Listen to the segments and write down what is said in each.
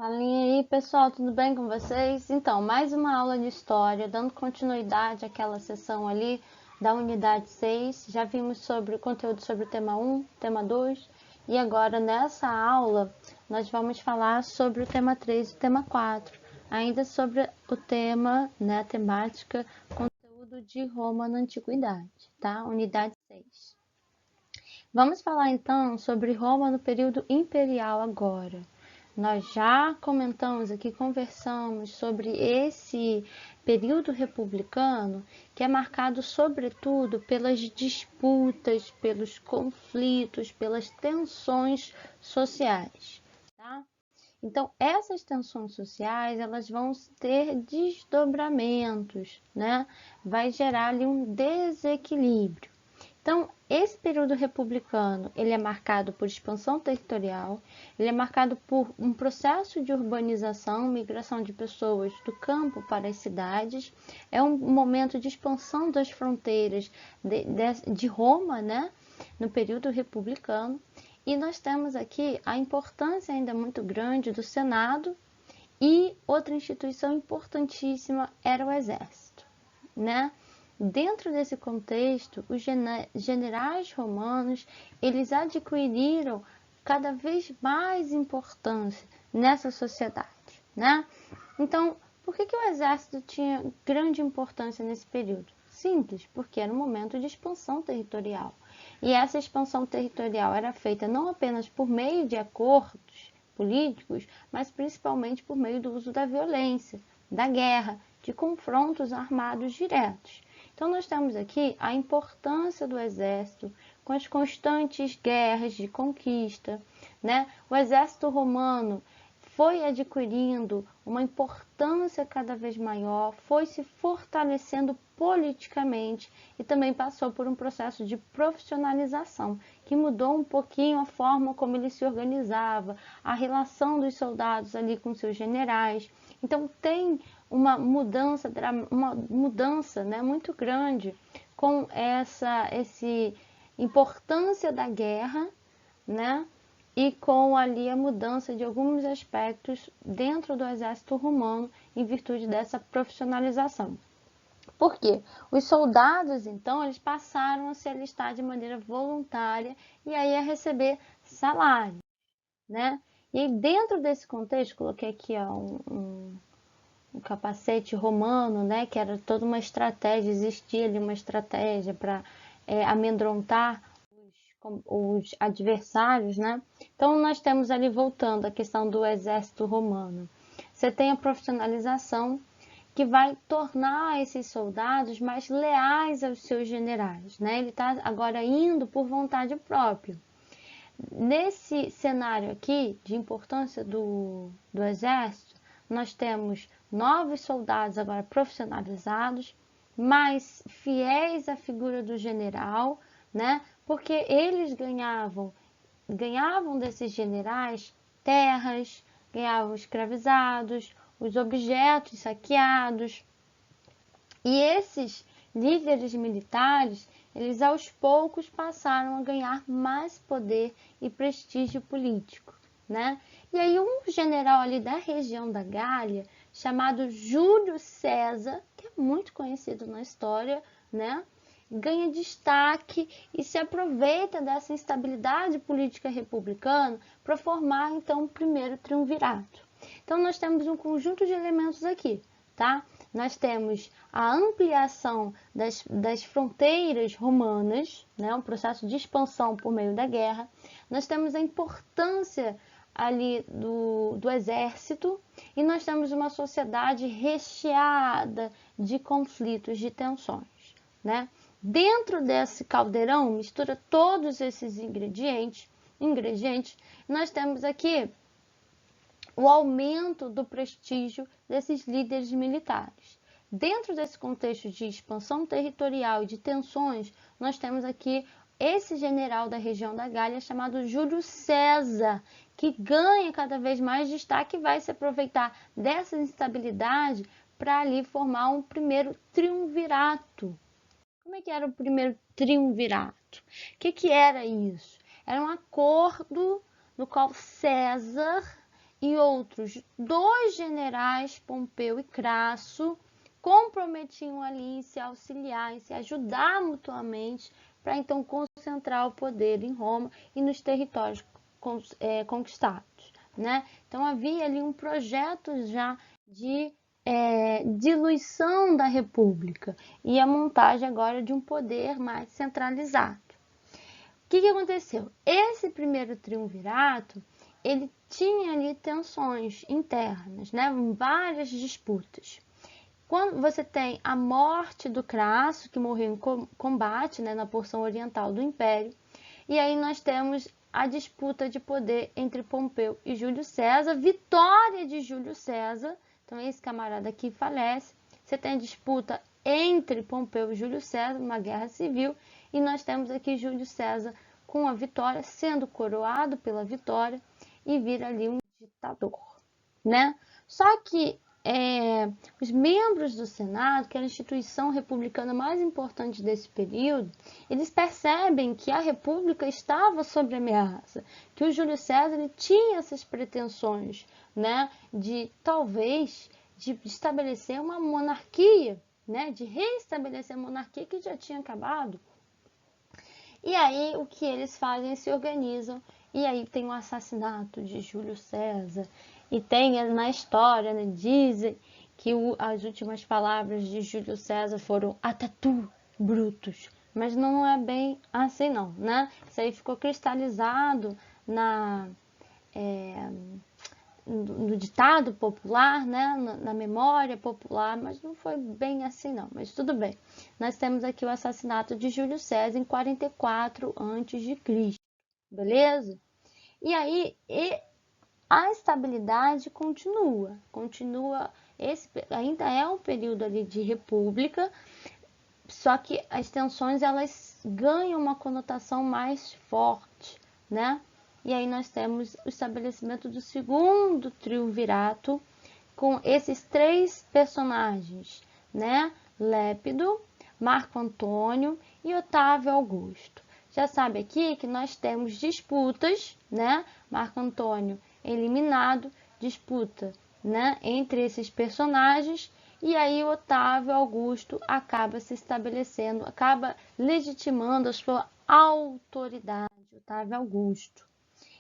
Falinha aí, pessoal, tudo bem com vocês? Então, mais uma aula de história, dando continuidade àquela sessão ali da unidade 6. Já vimos sobre o conteúdo sobre o tema 1, tema 2, e agora nessa aula nós vamos falar sobre o tema 3 e o tema 4, ainda sobre o tema, né, a temática conteúdo de Roma na Antiguidade, tá? Unidade 6. Vamos falar então sobre Roma no período imperial agora. Nós já comentamos aqui, conversamos sobre esse período republicano, que é marcado sobretudo pelas disputas, pelos conflitos, pelas tensões sociais, tá? Então, essas tensões sociais, elas vão ter desdobramentos, né? Vai gerar ali um desequilíbrio. Então, esse período republicano, ele é marcado por expansão territorial, ele é marcado por um processo de urbanização, migração de pessoas do campo para as cidades, é um momento de expansão das fronteiras de Roma, né, no período republicano, e nós temos aqui a importância ainda muito grande do Senado, e outra instituição importantíssima era o Exército, né? Dentro desse contexto, os generais romanos, eles adquiriram cada vez mais importância nessa sociedade, né? Então, por que o exército tinha grande importância nesse período? Simples, porque era um momento de expansão territorial. E essa expansão territorial era feita não apenas por meio de acordos políticos, mas principalmente por meio do uso da violência, da guerra, de confrontos armados diretos. Então, nós temos aqui a importância do exército com as constantes guerras de conquista, né? O exército romano foi adquirindo uma importância cada vez maior, foi se fortalecendo politicamente e também passou por um processo de profissionalização, que mudou um pouquinho a forma como ele se organizava, a relação dos soldados ali com seus generais. Então tem uma mudança, né, muito grande com essa importância da guerra, né? E com ali a mudança de alguns aspectos dentro do exército romano em virtude dessa profissionalização. Por quê? Os soldados, então, eles passaram a se alistar de maneira voluntária e aí a receber salário, né? E aí, dentro desse contexto, coloquei aqui ó, um capacete romano, né? Que era toda uma estratégia, existia ali uma estratégia para amedrontar os adversários, né? Então, nós temos ali, voltando à questão do exército romano, você tem a profissionalização que vai tornar esses soldados mais leais aos seus generais, né? Ele está agora indo por vontade própria. Nesse cenário aqui, de importância do exército, nós temos novos soldados agora profissionalizados, mais fiéis à figura do general, né? Porque eles ganhavam desses generais terras, ganhavam escravizados, os objetos saqueados. E esses líderes militares, eles aos poucos passaram a ganhar mais poder e prestígio político, né? E aí um general ali da região da Gália, chamado Júlio César, que é muito conhecido na história, né? Ganha destaque e se aproveita dessa instabilidade política republicana para formar então o primeiro triunvirato. Então nós temos um conjunto de elementos aqui, tá? Nós temos a ampliação das fronteiras romanas, né? Um processo de expansão por meio da guerra. Nós temos a importância ali do exército e nós temos uma sociedade recheada de conflitos, de tensões, né? Dentro desse caldeirão, mistura todos esses ingredientes, nós temos aqui o aumento do prestígio desses líderes militares. Dentro desse contexto de expansão territorial e de tensões, nós temos aqui esse general da região da Gália chamado Júlio César, que ganha cada vez mais destaque e vai se aproveitar dessa instabilidade para ali formar um primeiro triunvirato. Como é que era o primeiro triunvirato? O que era isso? Era um acordo no qual César e outros 2 generais, Pompeu e Crasso, comprometiam ali em se auxiliar, em se ajudar mutuamente, para então concentrar o poder em Roma e nos territórios conquistados, né? Então havia ali um projeto já de diluição da República e a montagem agora de um poder mais centralizado. O que aconteceu? Esse primeiro triunvirato, ele tinha ali tensões internas, né? Várias disputas. Quando você tem a morte do Crasso, que morreu em combate, né, na porção oriental do Império, e aí nós temos a disputa de poder entre Pompeu e Júlio César, vitória de Júlio César, então esse camarada aqui falece, você tem a disputa entre Pompeu e Júlio César, uma guerra civil, e nós temos aqui Júlio César com a vitória, sendo coroado pela vitória e vira ali um ditador, né? Só que os membros do Senado, que era a instituição republicana mais importante desse período, eles percebem que a República estava sob ameaça, que o Júlio César ele tinha essas pretensões, né, de talvez de estabelecer uma monarquia, né, de reestabelecer a monarquia que já tinha acabado. E aí o que eles fazem? Se organizam, e aí tem o assassinato de Júlio César, e tem na história, né, dizem que as últimas palavras de Júlio César foram "Ata tu, Brutus", mas não é bem assim não, né? Isso aí ficou cristalizado no ditado popular, né? Na memória popular, mas não foi bem assim não, mas tudo bem. Nós temos aqui o assassinato de Júlio César em 44 a.C., beleza? E aí, a estabilidade continua, ainda é um período ali de república, só que as tensões elas ganham uma conotação mais forte, né? E aí nós temos o estabelecimento do segundo triunvirato com esses 3 personagens, né? Lépido, Marco Antônio e Otávio Augusto. Já sabe aqui que nós temos disputas, né? Marco Antônio eliminado, disputa, né, entre esses personagens, e aí Otávio Augusto acaba se estabelecendo, acaba legitimando a sua autoridade, Otávio Augusto.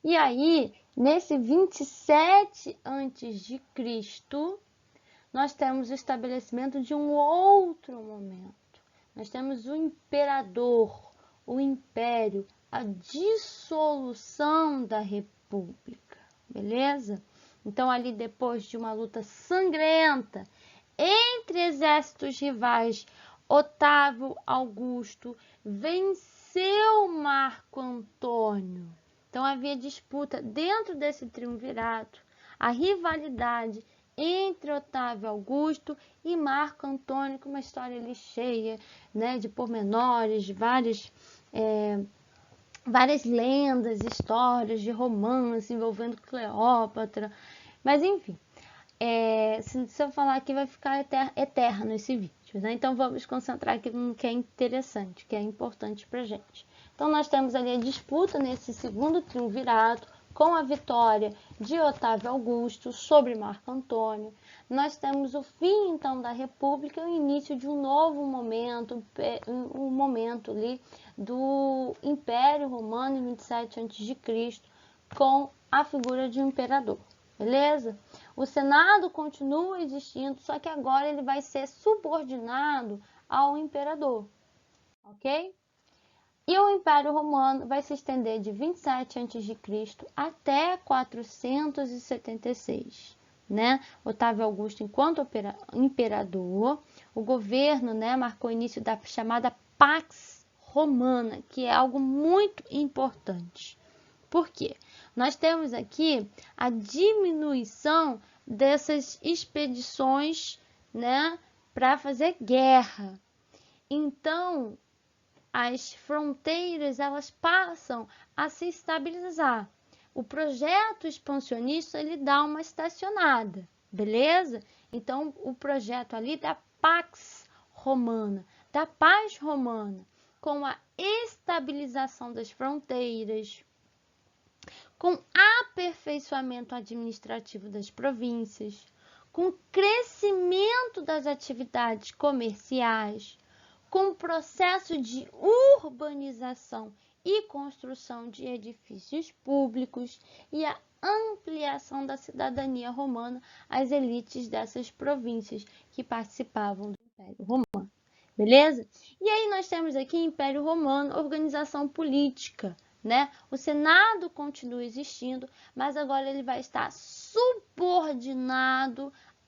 E aí, nesse 27 a.C., nós temos o estabelecimento de um outro momento. Nós temos o imperador, o império, a dissolução da república. Beleza? Então, ali depois de uma luta sangrenta entre exércitos rivais, Otávio Augusto venceu Marco Antônio. Então, havia disputa dentro desse triunvirato, a rivalidade entre Otávio Augusto e Marco Antônio, com uma história ali cheia, né, de pormenores, várias lendas, histórias de romance envolvendo Cleópatra, mas enfim, se eu falar aqui vai ficar eterno esse vídeo, né? Então vamos concentrar aqui no que é interessante, que é importante pra gente. Então nós temos ali a disputa nesse segundo triunvirato, com a vitória de Otávio Augusto sobre Marco Antônio. Nós temos o fim, então, da República e o início de um novo momento, um momento ali do Império Romano em 27 a.C., com a figura de um imperador, beleza? O Senado continua existindo, só que agora ele vai ser subordinado ao imperador, ok? E o Império Romano vai se estender de 27 a.C. até 476, né? Otávio Augusto, enquanto imperador, o governo, né, marcou o início da chamada Pax Romana, que é algo muito importante. Por quê? Nós temos aqui a diminuição dessas expedições, né, para fazer guerra. Então, as fronteiras elas passam a se estabilizar. O projeto expansionista ele dá uma estacionada, beleza? Então, o projeto ali da Pax Romana, da paz romana, com a estabilização das fronteiras, com aperfeiçoamento administrativo das províncias, com crescimento das atividades comerciais, com processo de urbanização e construção de edifícios públicos e a ampliação da cidadania romana às elites dessas províncias que participavam do Império Romano. Beleza? E aí nós temos aqui Império Romano, organização política, né? O Senado continua existindo, mas agora ele vai estar subordinado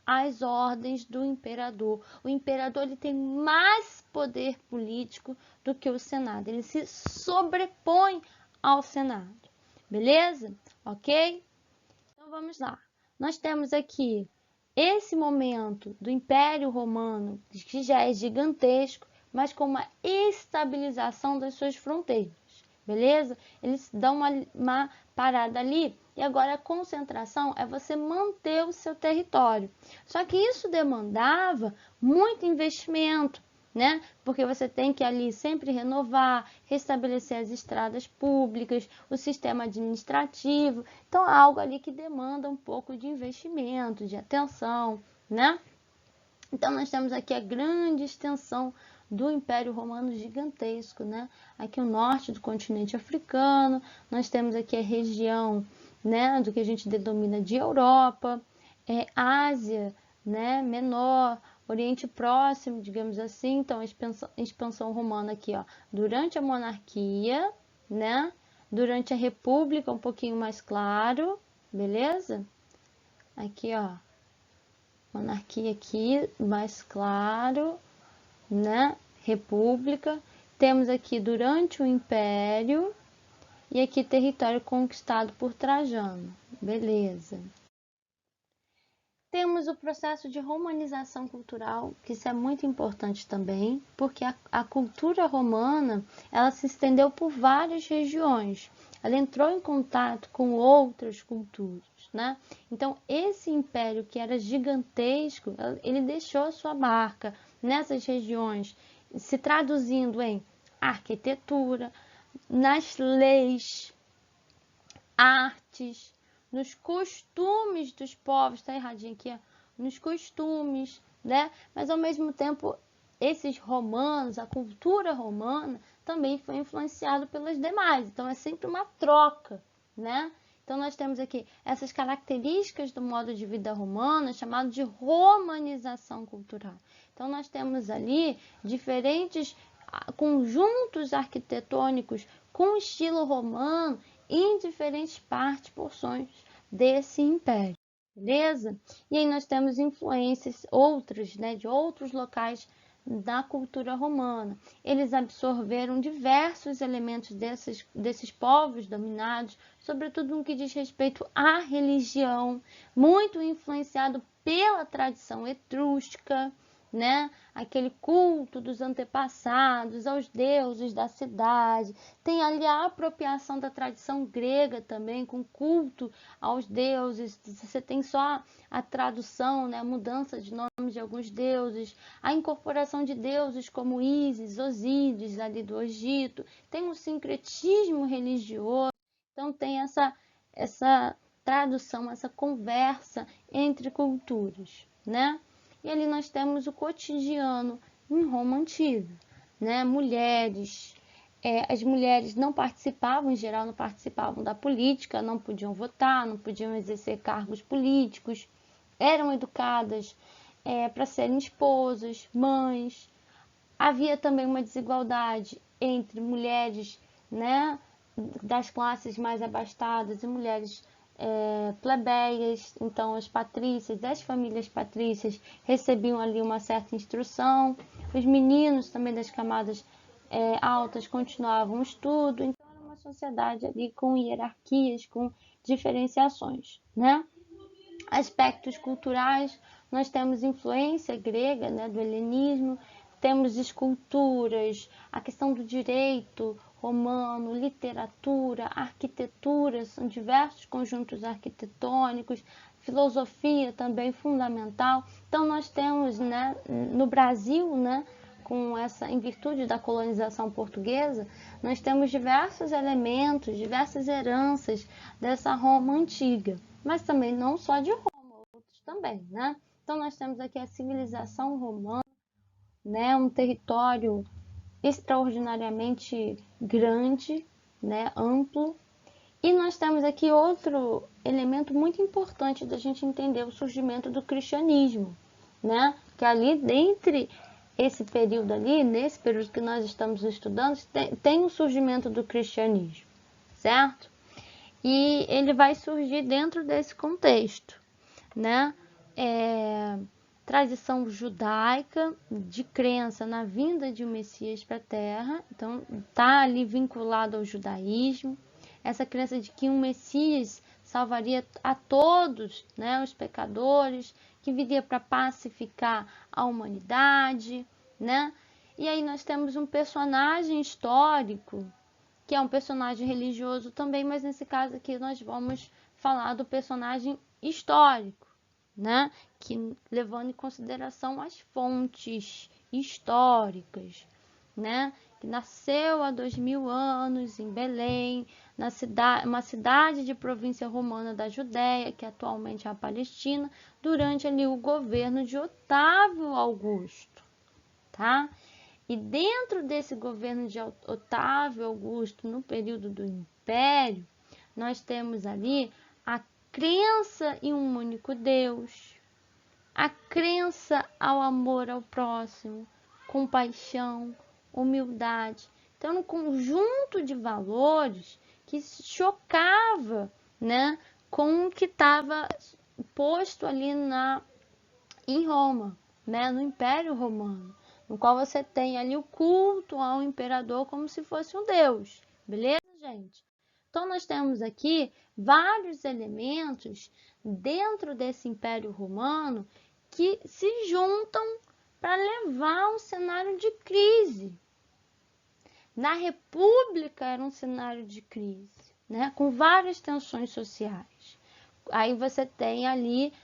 às ordens do imperador. O imperador ele tem mais poder político do que o Senado. Ele se sobrepõe ao Senado. Beleza? Ok? Então vamos lá. Nós temos aqui esse momento do Império Romano, que já é gigantesco, mas com uma estabilização das suas fronteiras. Beleza? Eles dão uma parada ali e agora a concentração é você manter o seu território. Só que isso demandava muito investimento, né? Porque você tem que ali sempre renovar, restabelecer as estradas públicas, o sistema administrativo. Então é algo ali que demanda um pouco de investimento, de atenção, né? Então nós temos aqui a grande extensão do Império Romano gigantesco, né? Aqui o norte do continente africano, nós temos aqui a região, né, do que a gente denomina de Europa, Ásia, né, menor, Oriente Próximo, digamos assim. Então a expansão romana aqui, ó, durante a monarquia, né? Durante a república, um pouquinho mais claro, beleza? Aqui, ó, monarquia aqui, mais claro, né? República. Temos aqui durante o Império e aqui território conquistado por Trajano. Beleza. Temos o processo de romanização cultural, que isso é muito importante também, porque a cultura romana, ela se estendeu por várias regiões. Ela entrou em contato com outras culturas, né? Então, esse império que era gigantesco, ele deixou a sua marca nessas regiões, se traduzindo em arquitetura, nas leis, artes, nos costumes dos povos, tá erradinho aqui, ó, nos costumes, né? Mas ao mesmo tempo, esses romanos, a cultura romana, também foi influenciado pelas demais. Então é sempre uma troca, né? Então nós temos aqui essas características do modo de vida romano, chamado de romanização cultural. Então nós temos ali diferentes conjuntos arquitetônicos com estilo romano em diferentes partes, porções desse império, beleza? E aí nós temos influências outras, né, de outros locais da cultura romana. Eles absorveram diversos elementos desses povos dominados, sobretudo no que diz respeito à religião, muito influenciado pela tradição etrusca, né? Aquele culto dos antepassados aos deuses da cidade. Tem ali a apropriação da tradição grega também, com culto aos deuses. Você tem só a tradução, né? A mudança de nomes de alguns deuses, a incorporação de deuses como Ísis, Osíris, ali do Egito. Tem um sincretismo religioso. Então tem essa tradução, essa conversa entre culturas, né? E ali nós temos o cotidiano em Roma antiga, né? Mulheres, as mulheres não participavam, em geral, não participavam da política, não podiam votar, não podiam exercer cargos políticos, eram educadas para serem esposas, mães. Havia também uma desigualdade entre mulheres, né, das classes mais abastadas e mulheres plebeias. Então as patrícias, as famílias patrícias recebiam ali uma certa instrução, os meninos também das camadas altas continuavam o estudo. Então era uma sociedade ali com hierarquias, com diferenciações, né? Aspectos culturais, nós temos influência grega, né, do helenismo, temos esculturas, a questão do direito romano, literatura, arquitetura, são diversos conjuntos arquitetônicos, filosofia também fundamental. Então nós temos, né, no Brasil, né, em virtude da colonização portuguesa, nós temos diversos elementos, diversas heranças dessa Roma antiga, mas também não só de Roma, outros também, né? Então nós temos aqui a civilização romana, né? Um território extraordinariamente grande, né? Amplo. E nós temos aqui outro elemento muito importante da gente entender o surgimento do cristianismo, né? Que ali, dentre esse período ali, nesse período que nós estamos estudando, tem o surgimento do cristianismo, certo? E ele vai surgir dentro desse contexto, né? Tradição judaica de crença na vinda de um Messias para a Terra, então está ali vinculado ao judaísmo, essa crença de que um Messias salvaria a todos, né, os pecadores, que viria para pacificar a humanidade, né? E aí nós temos um personagem histórico, que é um personagem religioso também, mas nesse caso aqui nós vamos falar do personagem histórico, né? Que levando em consideração as fontes históricas, né? Que nasceu há 2000 anos em Belém, uma cidade de província romana da Judéia, que atualmente é a Palestina, durante ali o governo de Otávio Augusto, tá? E dentro desse governo de Otávio Augusto, no período do Império, nós temos ali a crença em um único Deus, a crença ao amor ao próximo, compaixão, humildade. Então, um conjunto de valores que chocava, né, com o que estava posto ali em Roma, né, no Império Romano, no qual você tem ali o culto ao imperador como se fosse um deus. Beleza, gente? Então, nós temos aqui vários elementos dentro desse Império Romano que se juntam para levar um cenário de crise. Na República era um cenário de crise, né? Com várias tensões sociais. Aí você tem ali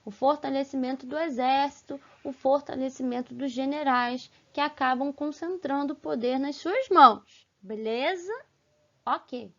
o fortalecimento do exército, o fortalecimento dos generais, que acabam concentrando o poder nas suas mãos. Beleza? Ok.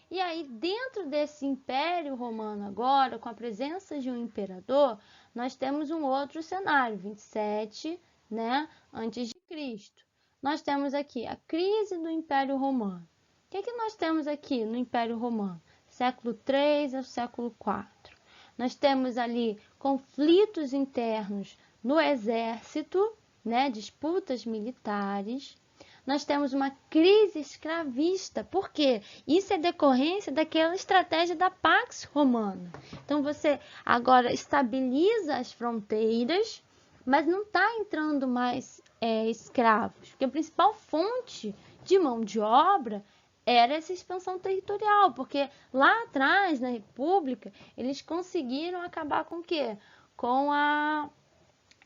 E aí, dentro desse Império Romano agora, com a presença de um imperador, nós temos um outro cenário, 27, né, antes de Cristo. Nós temos aqui a crise do Império Romano. O que nós temos aqui no Império Romano? Século 3 ao século 4. Nós temos ali conflitos internos no exército, né, disputas militares. Nós temos uma crise escravista. Por quê? Isso é decorrência daquela estratégia da Pax Romana. Então, você agora estabiliza as fronteiras, mas não está entrando mais escravos. Porque a principal fonte de mão de obra era essa expansão territorial. Porque lá atrás, na República, eles conseguiram acabar com o quê? Com a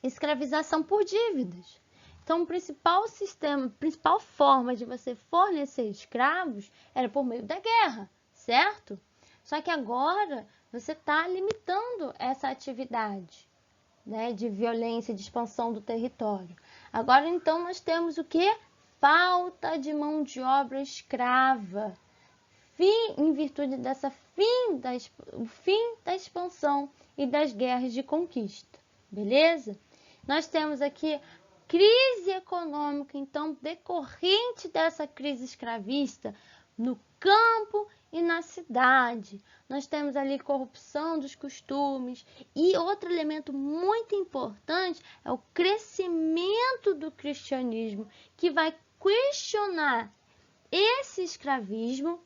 escravização por dívidas. Então, a principal forma de você fornecer escravos era por meio da guerra, certo? Só que agora você está limitando essa atividade, né, de violência, de expansão do território. Agora, então, nós temos o quê? Falta de mão de obra escrava. Em virtude dessa o fim da expansão e das guerras de conquista. Beleza? Nós temos aqui crise econômica, então, decorrente dessa crise escravista no campo e na cidade. Nós temos ali corrupção dos costumes e outro elemento muito importante é o crescimento do cristianismo, que vai questionar esse escravismo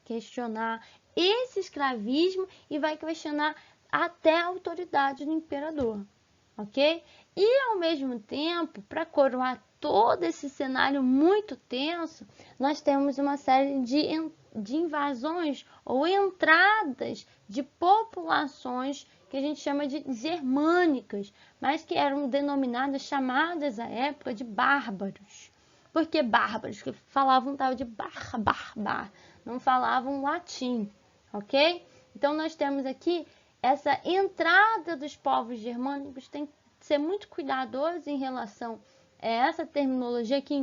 e vai questionar até a autoridade do imperador, ok? E, ao mesmo tempo, para coroar todo esse cenário muito tenso, nós temos uma série de invasões ou entradas de populações que a gente chama de germânicas, mas que eram chamadas à época de bárbaros. Por que bárbaros? Porque falavam tal de barbar, não falavam latim, ok? Então, nós temos aqui essa entrada dos povos germânicos, tem que ser muito cuidadoso em relação é essa terminologia aqui,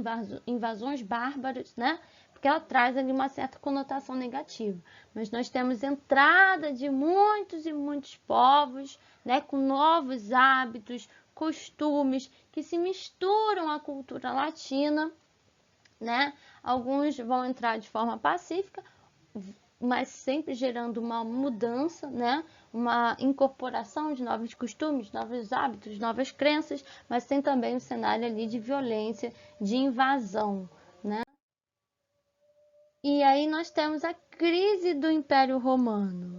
invasões bárbaras, né? Porque ela traz ali uma certa conotação negativa. Mas nós temos entrada de muitos e muitos povos, né? Com novos hábitos, costumes, que se misturam à cultura latina, né? Alguns vão entrar de forma pacífica, mas sempre gerando uma mudança, né? Uma incorporação de novos costumes, novos hábitos, novas crenças, mas tem também um cenário ali de violência, de invasão, né? E aí nós temos a crise do Império Romano.